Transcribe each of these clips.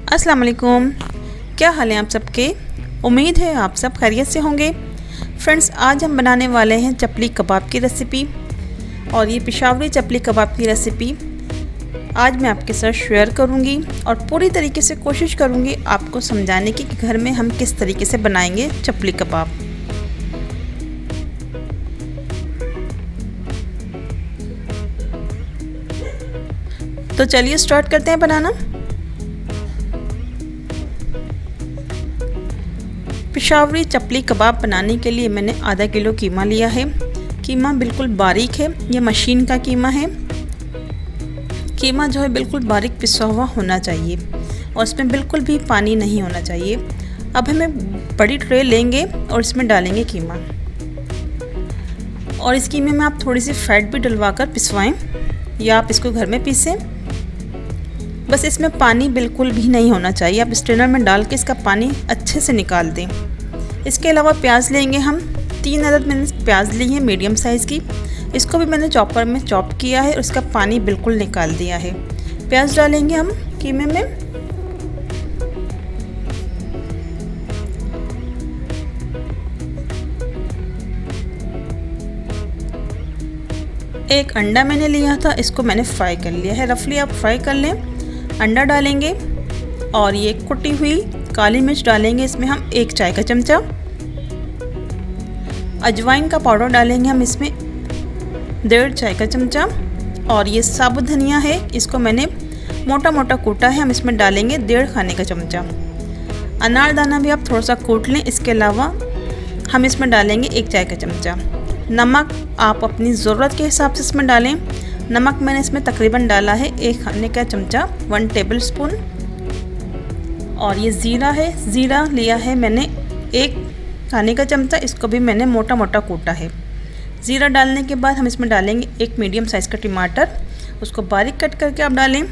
अस्सलाम वालेकुम। क्या हाल है आप सबके? उम्मीद है आप सब खैरियत से होंगे। फ्रेंड्स, आज हम बनाने वाले हैं चपली कबाब की रेसिपी। और ये पेशावरी चपली कबाब की रेसिपी आज मैं आपके साथ शेयर करूंगी और पूरी तरीके से कोशिश करूंगी आपको समझाने की कि घर में हम किस तरीके से बनाएंगे चपली कबाब। तो चलिए स्टार्ट करते हैं बनाना। पेशावरी चपली कबाब बनाने के लिए मैंने आधा किलो कीमा लिया है। कीमा बिल्कुल बारीक है, ये मशीन का कीमा है। कीमा जो है बिल्कुल बारीक पिसा हुआ होना चाहिए और इसमें बिल्कुल भी पानी नहीं होना चाहिए। अब हमें बड़ी ट्रे लेंगे और इसमें डालेंगे कीमा। और इस कीमे में आप थोड़ी सी फैट भी डलवा कर पिसवाएँ या आप इसको घर में पीसें। बस इसमें पानी बिल्कुल भी नहीं होना चाहिए। आप स्ट्रेनर में डाल के इसका पानी अच्छे से निकाल दें। इसके अलावा प्याज लेंगे हम। 3 अदद मैंने प्याज ली है मीडियम साइज़ की। इसको भी मैंने चॉपर में चॉप किया है और उसका पानी बिल्कुल निकाल दिया है। प्याज डालेंगे हम कीमे में। एक अंडा मैंने लिया था, इसको मैंने फ्राई कर लिया है। रफली आप फ्राई कर लें। अंडा डालेंगे और ये कुटी हुई काली मिर्च डालेंगे इसमें हम 1 चाय का चमचा। अजवाइन का पाउडर डालेंगे हम इसमें 1.5 चाय का चमचा। और ये साबुत धनिया है, इसको मैंने मोटा मोटा कूटा है, हम इसमें डालेंगे 1.5 खाने का चमचा। अनारदाना भी आप थोड़ा सा कूट लें। इसके अलावा हम इसमें डालेंगे 1 चाय का चमचा। नमक आप अपनी ज़रूरत के हिसाब से इसमें डालें। नमक मैंने इसमें तकरीबन डाला है 1 खाने का चमचा, 1 टेबल स्पून। और ये ज़ीरा है, ज़ीरा लिया है मैंने 1 खाने का चमचा, इसको भी मैंने मोटा मोटा कूटा है। ज़ीरा डालने के बाद हम इसमें डालेंगे 1 मीडियम साइज़ का टमाटर, उसको बारीक कट करके आप डालें।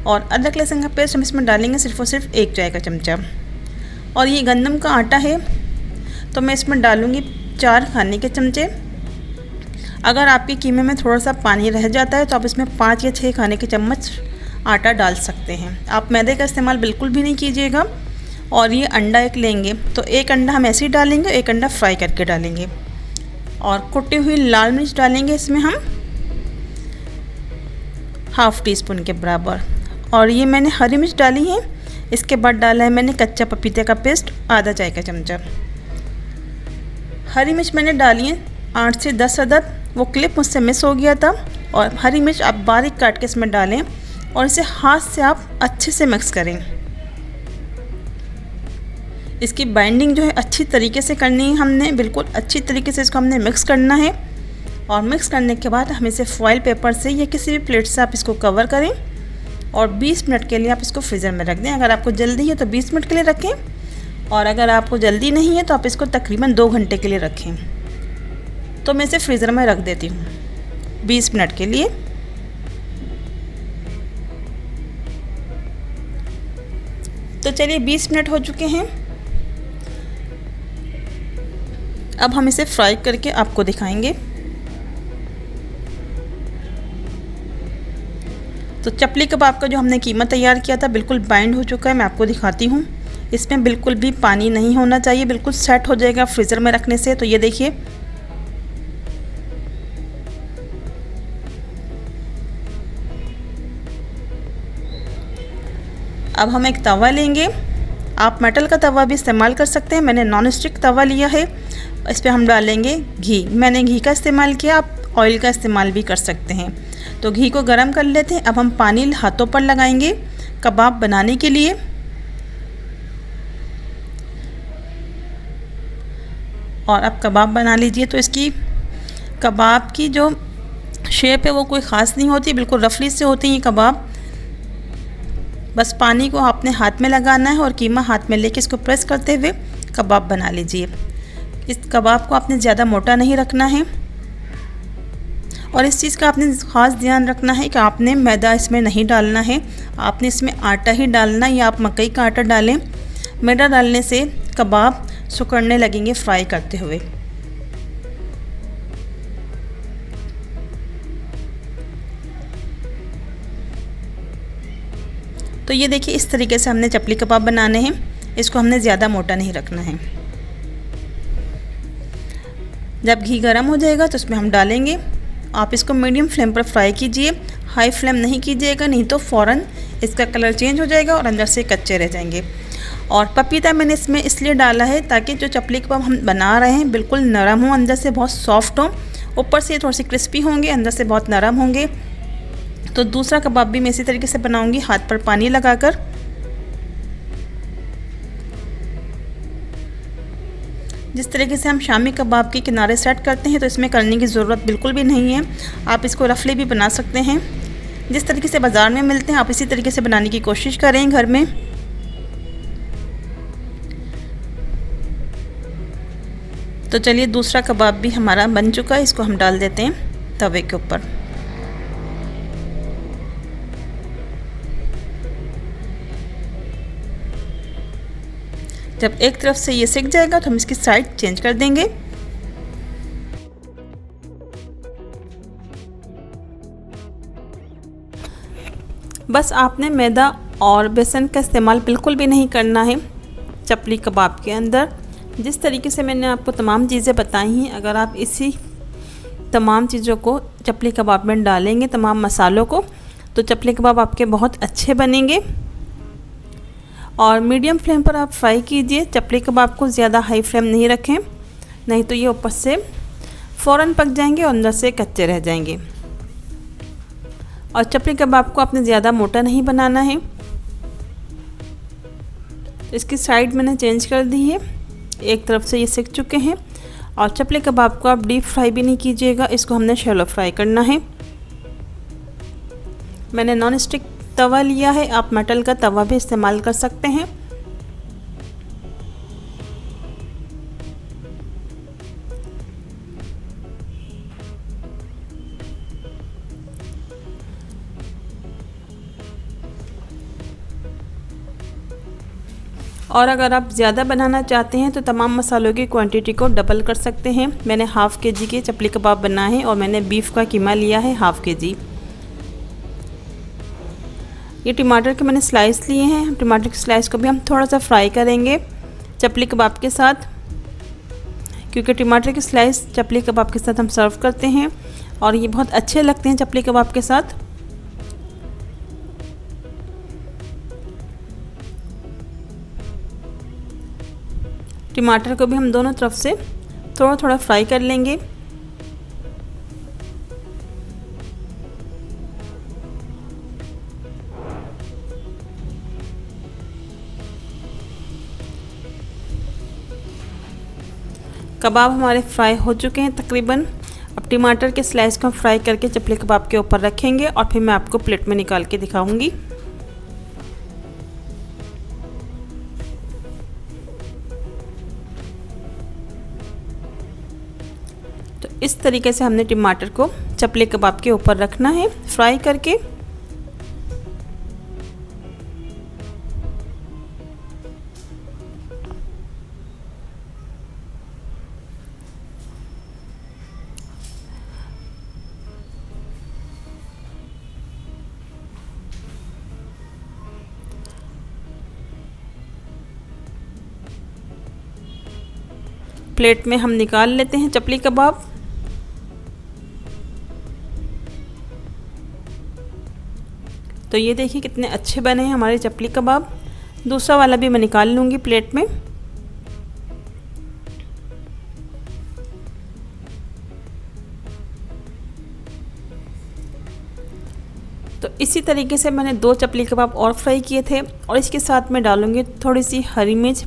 और अदरक लहसुन का पेस्ट हम इसमें डालेंगे सिर्फ़ और सिर्फ 1 चाय का चमचा। और ये गंदम का आटा है तो मैं इसमें डालूँगी 4 खाने के चमचे। अगर आपके कीमे में थोड़ा सा पानी रह जाता है तो आप इसमें 5 या 6 खाने के चम्मच आटा डाल सकते हैं। आप मैदे का इस्तेमाल बिल्कुल भी नहीं कीजिएगा। और ये अंडा 1 लेंगे तो 1 अंडा हम ऐसे ही डालेंगे, 1 अंडा फ्राई करके डालेंगे। और कुटी हुई लाल मिर्च डालेंगे इसमें हम ½ टीस्पून के बराबर। और ये मैंने हरी मिर्च डाली है। इसके बाद डाला है मैंने कच्चा पपीते का पेस्ट आधा चाय का चमचा। हरी मिर्च मैंने डाली है 8 से 10 अदद, वो क्लिप मुझसे मिस हो गया था। और हरी मिर्च आप बारीक काट के इसमें डालें और इसे हाथ से आप अच्छे से मिक्स करें। इसकी बाइंडिंग जो है अच्छी तरीके से करनी है, हमने बिल्कुल अच्छी तरीके से इसको हमने मिक्स करना है। और मिक्स करने के बाद हम इसे फॉइल पेपर से या किसी भी प्लेट से आप इसको कवर करें और 20 मिनट के लिए आप इसको फ्रीज़र में रख दें। अगर आपको जल्दी है तो 20 मिनट के लिए रखें, और अगर आपको जल्दी नहीं है तो आप इसको तकरीबन 2 घंटे के लिए रखें। तो मैं इसे फ्रीज़र में रख देती हूँ 20 मिनट के लिए। तो चलिए 20 मिनट हो चुके हैं। अब हम इसे फ्राई करके आपको दिखाएंगे। तो चपली कबाब का जो हमने कीमा तैयार किया था बिल्कुल बाइंड हो चुका है। मैं आपको दिखाती हूँ। इसमें बिल्कुल भी पानी नहीं होना चाहिए, बिल्कुल सेट हो जाएगा फ्रीज़र में रखने से। तो ये देखिए, अब हम एक तवा लेंगे। आप मेटल का तवा भी इस्तेमाल कर सकते हैं, मैंने नॉन स्टिक तवा लिया है। इस पर हम डालेंगे घी। मैंने घी का इस्तेमाल किया, आप ऑयल का इस्तेमाल भी कर सकते हैं। तो घी को गरम कर लेते हैं। अब हम पानी हाथों पर लगाएंगे कबाब बनाने के लिए। और अब कबाब बना लीजिए। तो इसकी कबाब की जो शेप है वो कोई ख़ास नहीं होती, बिल्कुल रफली से होती हैं कबाब। बस पानी को आपने हाथ में लगाना है और कीमा हाथ में लेके इसको प्रेस करते हुए कबाब बना लीजिए। इस कबाब को आपने ज़्यादा मोटा नहीं रखना है। और इस चीज़ का आपने ख़ास ध्यान रखना है कि आपने मैदा इसमें नहीं डालना है, आपने इसमें आटा ही डालना है, या आप मकई का आटा डालें। मैदा डालने से कबाब सिकुड़ने लगेंगे फ्राई करते हुए। तो ये देखिए इस तरीके से हमने चपली कबाब बनाने हैं। इसको हमने ज़्यादा मोटा नहीं रखना है। जब घी गर्म हो जाएगा तो उसमें हम डालेंगे। आप इसको मीडियम फ्लेम पर फ्राई कीजिए, हाई फ्लेम नहीं कीजिएगा, नहीं तो फ़ौरन इसका कलर चेंज हो जाएगा और अंदर से कच्चे रह जाएंगे। और पपीता मैंने इसमें इसलिए डाला है ताकि जो चपली कबाब हम बना रहे हैं बिल्कुल नरम हो, अंदर से बहुत सॉफ्ट हो, ऊपर से थोड़ी सी क्रिस्पी होंगे, अंदर से बहुत नरम होंगे। तो दूसरा कबाब भी मैं इसी तरीके से बनाऊंगी, हाथ पर पानी लगाकर। जिस तरीके से हम शामी कबाब के किनारे सेट करते हैं तो इसमें करने की ज़रूरत बिल्कुल भी नहीं है। आप इसको रफली भी बना सकते हैं। जिस तरीके से बाज़ार में मिलते हैं आप इसी तरीके से बनाने की कोशिश करें घर में। तो चलिए दूसरा कबाब भी हमारा बन चुका है, इसको हम डाल देते हैं तवे के ऊपर। जब एक तरफ से ये सिक जाएगा तो हम इसकी साइड चेंज कर देंगे। बस आपने मैदा और बेसन का इस्तेमाल बिल्कुल भी नहीं करना है चपली कबाब के अंदर। जिस तरीके से मैंने आपको तमाम चीज़ें बताई हैं, अगर आप इसी तमाम चीज़ों को चपली कबाब में डालेंगे, तमाम मसालों को, तो चपली कबाब आपके बहुत अच्छे बनेंगे। और मीडियम फ्लेम पर आप फ्राई कीजिए चपली कबाब को, ज़्यादा हाई फ्लेम नहीं रखें, नहीं तो ये ऊपर से फ़ौरन पक जाएंगे और अंदर से कच्चे रह जाएंगे। और चपली कबाब को आपने ज़्यादा मोटा नहीं बनाना है। इसकी साइड मैंने चेंज कर दी है, एक तरफ से ये सिक चुके हैं। और चपली कबाब को आप डीप फ्राई भी नहीं कीजिएगा, इसको हमने शैलो फ्राई करना है। मैंने नॉन स्टिक तवा लिया है, आप मेटल का तवा भी इस्तेमाल कर सकते हैं। और अगर आप ज़्यादा बनाना चाहते हैं तो तमाम मसालों की क्वांटिटी को डबल कर सकते हैं। मैंने हाफ़ के-जी के चपली कबाब बनाए हैं और मैंने बीफ का कीमा लिया है हाफ़ के-जी। ये टमाटर के मैंने स्लाइस लिए हैं, टमाटर के स्लाइस को भी हम थोड़ा सा फ्राई करेंगे चपली कबाब के साथ, क्योंकि टमाटर के स्लाइस चपली कबाब के साथ हम सर्व करते हैं और ये बहुत अच्छे लगते हैं चपली कबाब के साथ। टमाटर को भी हम दोनों तरफ से थोड़ा थोड़ा फ्राई कर लेंगे। कबाब हमारे फ्राई हो चुके हैं तकरीबन। अब टमाटर के स्लाइस को हम फ्राई करके चपली कबाब के ऊपर रखेंगे और फिर मैं आपको प्लेट में निकाल के दिखाऊंगी। तो इस तरीके से हमने टमाटर को चपली कबाब के ऊपर रखना है फ्राई करके। प्लेट में हम निकाल लेते हैं चपली कबाब। तो ये देखिए कितने अच्छे बने हैं हमारे चपली कबाब। दूसरा वाला भी मैं निकाल लूँगी प्लेट में। तो इसी तरीके से मैंने 2 चपली कबाब और फ्राई किए थे और इसके साथ मैं डालूँगी थोड़ी सी हरी मिर्च,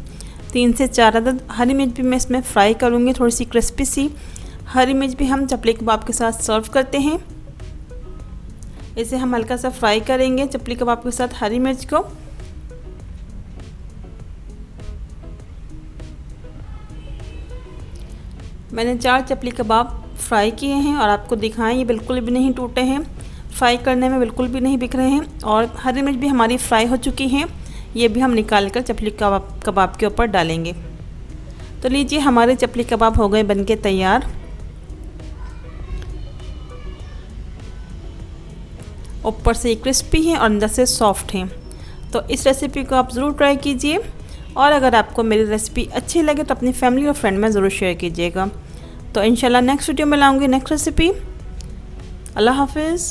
3 से 4 अदद हरी मिर्च भी मैं इसमें फ्राई करूँगी, थोड़ी सी क्रिस्पी सी हरी मिर्च भी हम चपली कबाब के साथ सर्व करते हैं। इसे हम हल्का सा फ्राई करेंगे चपली कबाब के साथ हरी मिर्च को। मैंने 4 चपली कबाब फ्राई किए हैं और आपको दिखाएं, ये बिल्कुल भी नहीं टूटे हैं, फ्राई करने में बिल्कुल भी नहीं बिक रहे हैं। और हरी मिर्च भी हमारी फ्राई हो चुकी हैं, ये भी हम निकाल कर चपली कबाब के ऊपर डालेंगे। तो लीजिए हमारे चपली कबाब हो गए बनके तैयार। ऊपर से क्रिस्पी हैं और अंदर से सॉफ्ट हैं। तो इस रेसिपी को आप ज़रूर ट्राई कीजिए, और अगर आपको मेरी रेसिपी अच्छी लगे तो अपनी फैमिली और फ्रेंड में ज़रूर शेयर कीजिएगा। तो इंशाल्लाह नेक्स्ट वीडियो में लाऊंगी नेक्स्ट रेसिपी। अल्लाह हाफिज़।